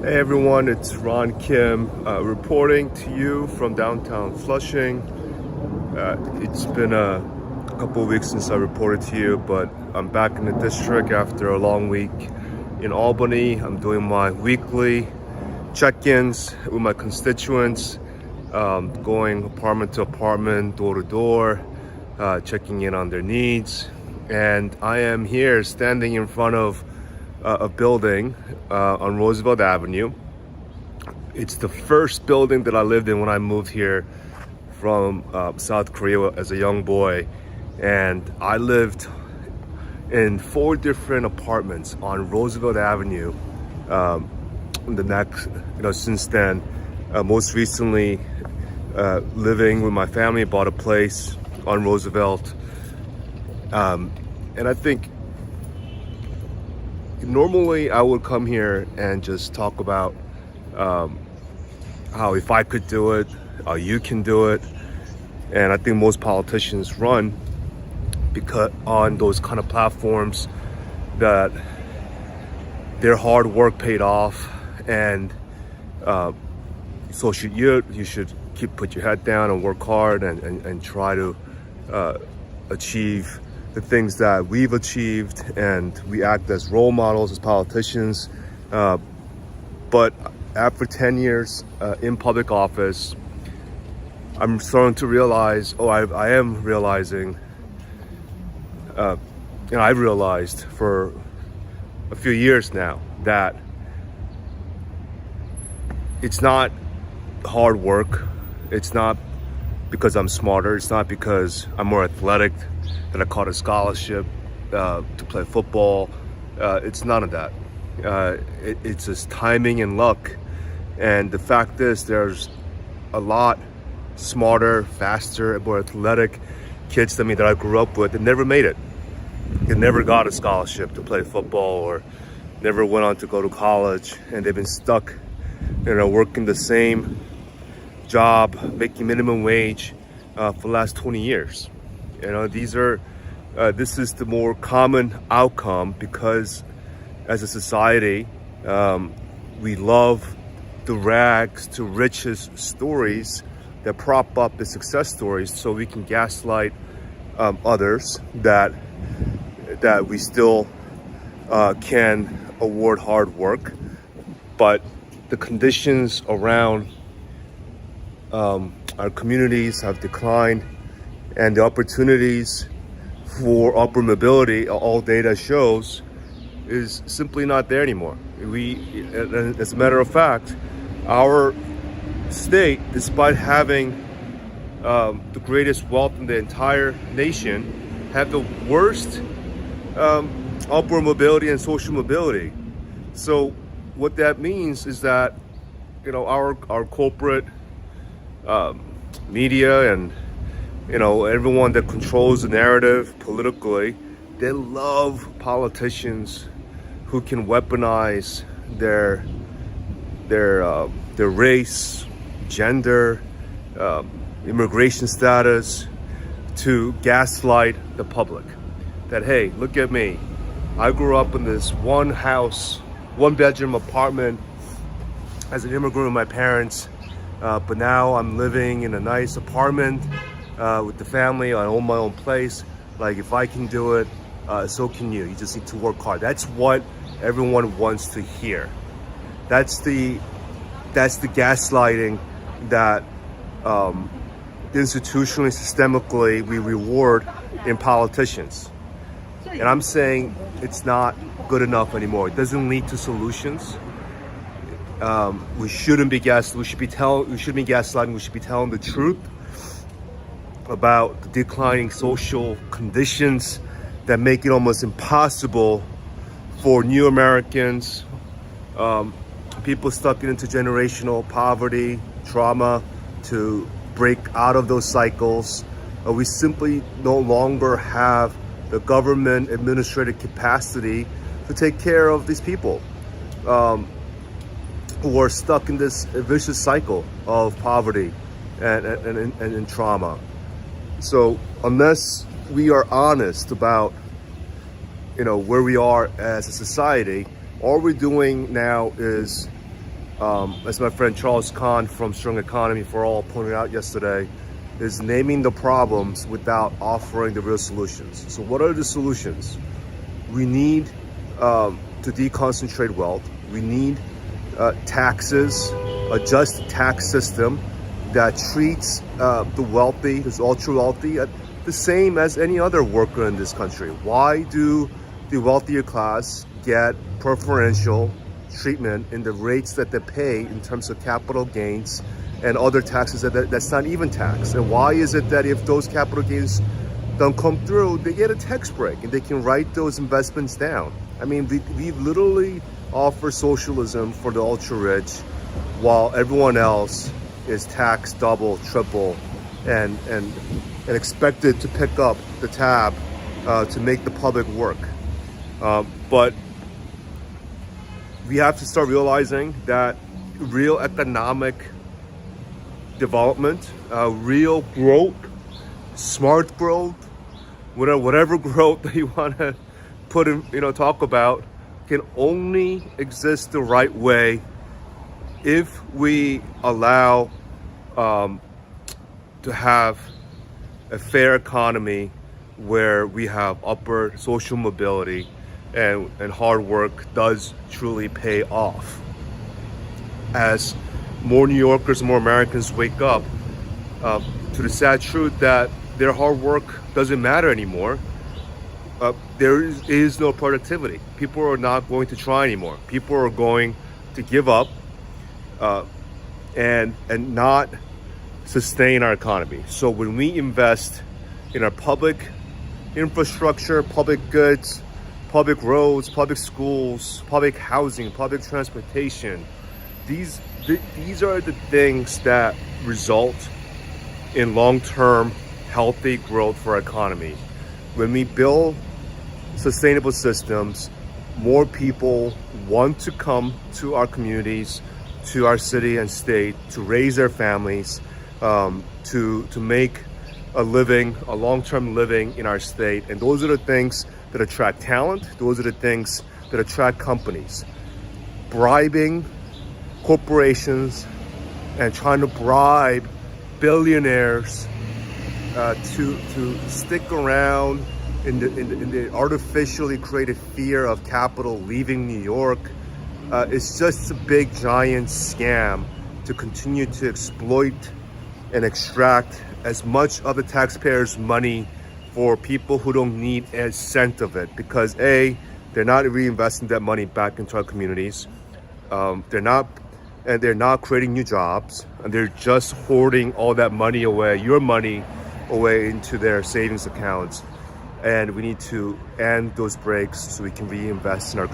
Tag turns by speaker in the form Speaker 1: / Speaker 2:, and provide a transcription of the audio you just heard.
Speaker 1: Hey everyone, it's Ron Kim reporting to you from downtown Flushing. It's been a couple of weeks since I reported to you, but I'm back in the district after a long week in Albany. I'm doing my weekly check-ins with my constituents, going apartment to apartment, door to door, checking in on their needs. And I am here standing in front of a building on Roosevelt Avenue. It's the first building that I lived in when I moved here from South Korea as a young boy, and I lived in 4 different apartments on Roosevelt Avenue. Since then, most recently living with my family, bought a place on Roosevelt, and I think normally I would come here and just talk about how if I could do it, you can do it. And I think most politicians run because on those kind of platforms that their hard work paid off, and so should you. You should put your head down and work hard and try to achieve the things that we've achieved, and we act as role models as politicians. But after 10 years in public office, I'm starting to realize, I am realizing, I've realized for a few years now that it's not hard work. It's not because I'm smarter. It's not because I'm more athletic that I caught a scholarship to play football. It's none of that. It's just timing and luck. And the fact is, there's a lot smarter, faster, more athletic kids than me that I grew up with that never made it. They never got a scholarship to play football or never went on to go to college, and they've been stuck, working the same job, making minimum wage for the last 20 years. This is the more common outcome because as a society, we love the rags to riches stories that prop up the success stories, so we can gaslight others that we still can award hard work, but the conditions around our communities have declined, and the opportunities for upward mobility, all data shows, is simply not there anymore. As a matter of fact, our state, despite having the greatest wealth in the entire nation, have the worst upward mobility and social mobility. So what that means is that our corporate media and everyone that controls the narrative politically, they love politicians who can weaponize their race, gender, immigration status to gaslight the public. That, hey, look at me. I grew up in this one bedroom apartment as an immigrant with my parents, but now I'm living in a nice apartment with the family. I own my own place. Like, if I can do it, so can you. You just need to work hard. That's what everyone wants to hear. That's the gaslighting that institutionally, systemically, we reward in politicians. And I'm saying it's not good enough anymore. It doesn't lead to solutions. We shouldn't be gaslighting. We should be gaslighting. We should be telling the truth about the declining social conditions that make it almost impossible for new Americans, people stuck in intergenerational poverty, trauma, to break out of those cycles. We simply no longer have the government administrative capacity to take care of these people who are stuck in this vicious cycle of poverty and trauma. So unless we are honest about where we are as a society, all we're doing now is as my friend Charles Kahn from Strong Economy for All pointed out yesterday, is naming the problems without offering the real solutions. So what are the solutions? We need to deconcentrate wealth. We need taxes, a just tax system that treats the wealthy, who's ultra wealthy, the same as any other worker in this country. Why do the wealthier class get preferential treatment in the rates that they pay in terms of capital gains and other taxes that's not even tax? And why is it that if those capital gains don't come through, they get a tax break and they can write those investments down? I mean, we literally offer socialism for the ultra rich while everyone else is taxed double, triple, and expected to pick up the tab to make the public work. But we have to start realizing that real economic development, real growth, smart growth, whatever growth that you want to put in, talk about, can only exist the right way if we allow to have a fair economy where we have upward social mobility and hard work does truly pay off. As more New Yorkers, more Americans wake up to the sad truth that their hard work doesn't matter anymore, there is no productivity. People are not going to try anymore. People are going to give up and not sustain our economy. So when we invest in our public infrastructure, public goods, public roads, public schools, public housing, public transportation, these are the things that result in long-term healthy growth for our economy. When we build sustainable systems, more people want to come to our communities, to our city and state, to raise their families, to make a long-term living in our state. And those are the things that attract talent. Those are the things that attract companies. Bribing corporations and trying to bribe billionaires to stick around in the artificially created fear of capital leaving New York is just a big giant scam to continue to exploit and extract as much of the taxpayers' money for people who don't need a cent of it, because they're not reinvesting that money back into our communities. They're not creating new jobs, and they're just hoarding all that money away, your money away, into their savings accounts. And we need to end those breaks so we can reinvest in our